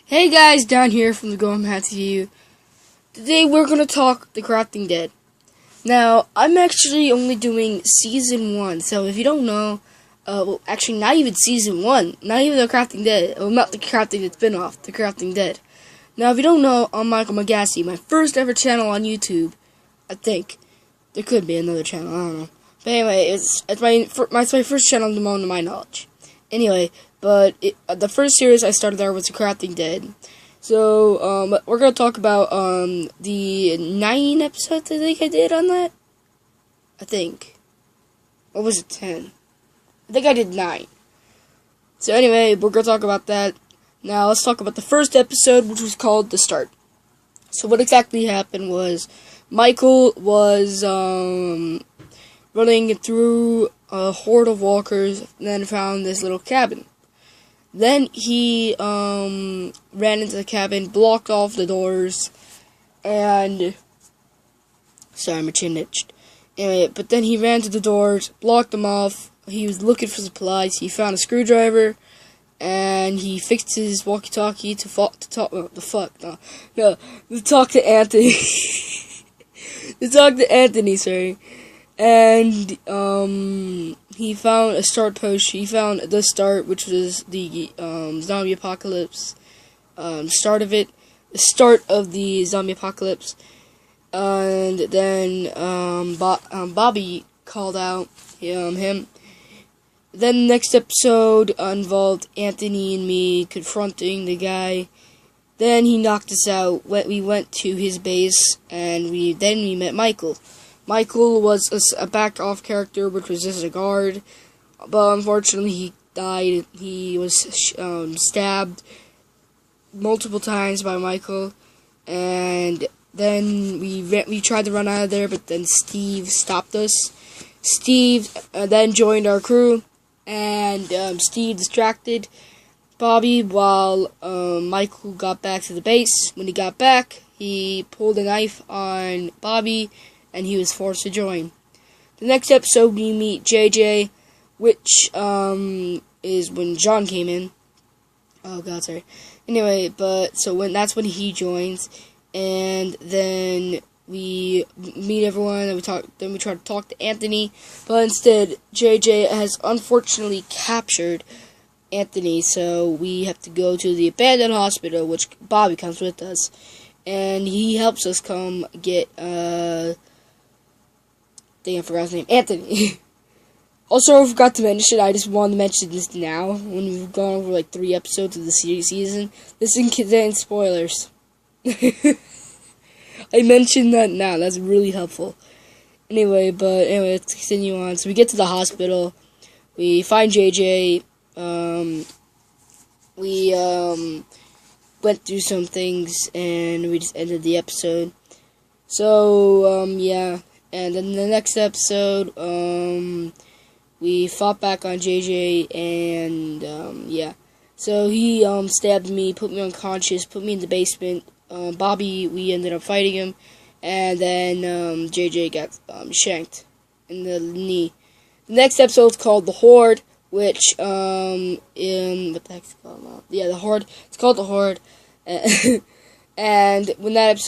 Hey guys, down here from the Going Mad TV. Today we're going to talk The Crafting Dead. Now, I'm actually only doing Season 1, so if you don't know, well, actually not even Season 1, not even The Crafting Dead, well, not The Crafting Dead spin-off, The Crafting Dead. Now, if you don't know, I'm Michael Magassi, my first ever channel on YouTube, I think. There could be another channel, I don't know. But anyway, it's my first channel to my knowledge. Anyway, but the first series I started there was The Crafting Dead. So, we're going to talk about, the 9 episodes I think I did on that. I think. Or was it 10? I think I did 9. So anyway, we're going to talk about that. Now, let's talk about the first episode, which was called The Start. So what exactly happened was, Michael was, running through a horde of walkers, and then found this little cabin. Then he ran into the cabin, blocked off the doors, and sorry, my chin itched. Anyway, but then he ran to the doors, blocked them off. He was looking for supplies. He found a screwdriver, and he fixed his walkie-talkie to talk to Anthony. To talk to Anthony, sorry. And he found a start post. He found the start, which was the zombie apocalypse. Start of it, the start of the zombie apocalypse. And then Bobby called out him. Then the next episode involved Anthony and me confronting the guy. Then he knocked us out. We went to his base, and we met Michael. Michael was a backed-off character, which was just a guard, but unfortunately he died. He was stabbed multiple times by Michael, and then we tried to run out of there, but then Steve stopped us. Steve then joined our crew, and Steve distracted Bobby while Michael got back to the base. When he got back, he pulled a knife on Bobby, and he was forced to join. The next episode, we meet JJ, which is when John came in. Oh God, sorry. Anyway, that's when he joins, and then we meet everyone, and we try to talk to Anthony, but instead JJ has unfortunately captured Anthony, so we have to go to the abandoned hospital, which Bobby comes with us, and he helps us come get I forgot his name. Anthony. Also, I forgot to mention, I just wanted to mention this now, when we've gone over like 3 episodes of the season. This contains spoilers. I mentioned that now, that's really helpful. Anyway, let's continue on. So we get to the hospital, we find JJ, we went through some things, and we just ended the episode. So, yeah. And then the next episode, we fought back on JJ, and, yeah. So he, stabbed me, put me unconscious, put me in the basement. Bobby, we ended up fighting him, and then, JJ got, shanked in the knee. The next episode is called The Horde, which, what the heck's it called now? Yeah, The Horde. It's called The Horde. And when that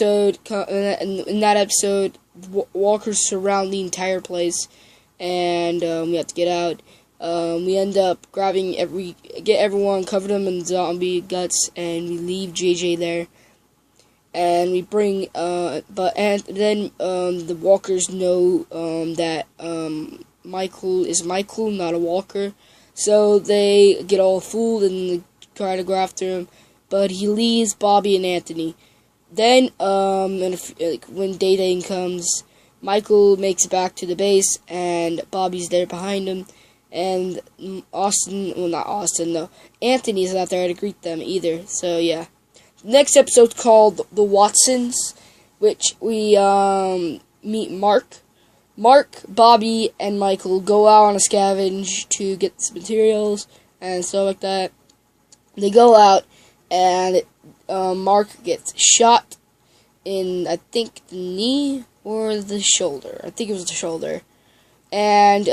episode, walkers surround the entire place, and we have to get out. We end up get everyone, cover them in zombie guts, and we leave JJ there. And we bring, then the walkers know that Michael is Michael, not a walker, so they get all fooled and try to go after him. But he leaves Bobby and Anthony. Then, when Day comes, Michael makes it back to the base, and Bobby's there behind him, and Anthony's not there to greet them either, so yeah. The next episode's called The Watsons, which we, meet Mark. Mark, Bobby, and Michael go out on a scavenge to get some materials, and stuff like that. They go out, and Mark gets shot in, I think, the knee or the shoulder. I think it was the shoulder. And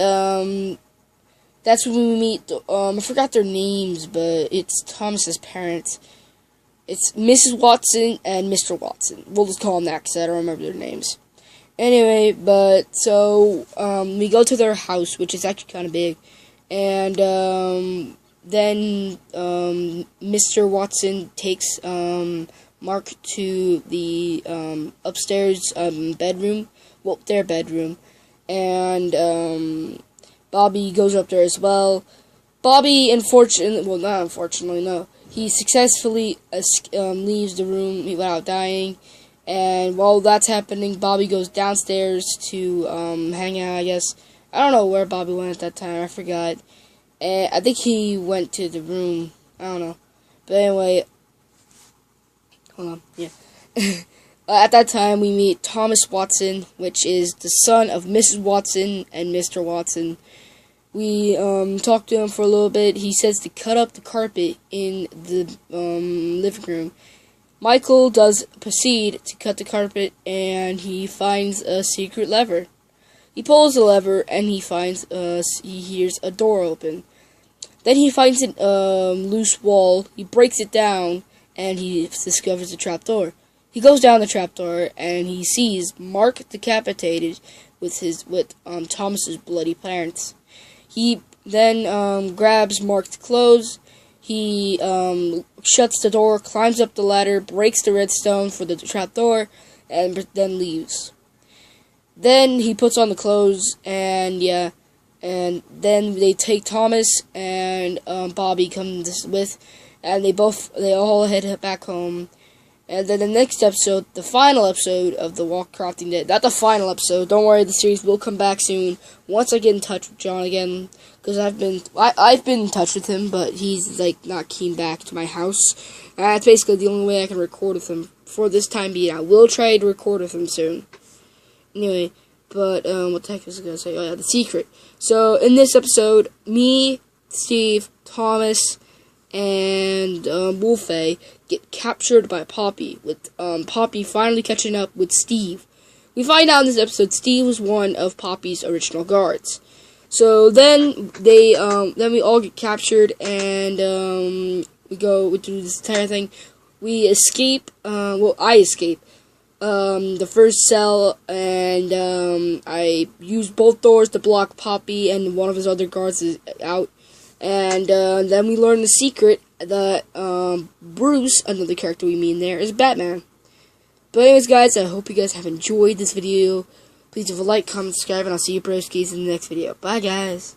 that's when we meet, I forgot their names, but it's Thomas's parents. It's Mrs. Watson and Mr. Watson. We'll just call them that because I don't remember their names. Anyway, but so we go to their house, which is actually kind of big, and then Mr. Watson takes Mark to the upstairs bedroom, well, their bedroom, and Bobby goes up there as well. Bobby, not unfortunately, no. He successfully leaves the room without dying. And while that's happening, Bobby goes downstairs to hang out, I guess. I don't know where Bobby went at that time. I forgot. And I think he went to the room. I don't know. But anyway, hold on. Yeah. At that time, we meet Thomas Watson, which is the son of Mrs. Watson and Mr. Watson. We talked to him for a little bit. He says to cut up the carpet in the living room. Michael does proceed to cut the carpet, and he finds a secret lever. He pulls the lever, and he hears a door open. Then he finds a loose wall. He breaks it down, and he discovers a trapdoor. He goes down the trapdoor, and he sees Mark decapitated with Thomas's bloody parents. He then grabs Mark's clothes. He shuts the door, climbs up the ladder, breaks the redstone for the trapdoor, and then leaves. Then he puts on the clothes, and then they take Thomas and Bobby comes with, and they all head back home. And then the next episode, the final episode of the Walk-Crafting Day. Not the final episode. Don't worry, the series will come back soon. Once I get in touch with John again, because I've been in touch with him, but he's like not keen back to my house. That's basically the only way I can record with him for this time being. I will try to record with him soon. Anyway, but what the heck was I gonna say? Oh yeah, the secret. So in this episode, me, Steve, Thomas, and Wolfie get captured by Poppy, with Poppy finally catching up with Steve. We find out in this episode Steve was one of Poppy's original guards. So then we all get captured, and we do this entire thing. We escape. I escape the first cell, and I use both doors to block Poppy, and one of his other guards is out. And then we learn the secret that Bruce, another character we meet in there, is Batman. But anyways, guys, I hope you guys have enjoyed this video. Please leave a like, comment, subscribe, and I'll see you broskies in the next video. Bye, guys.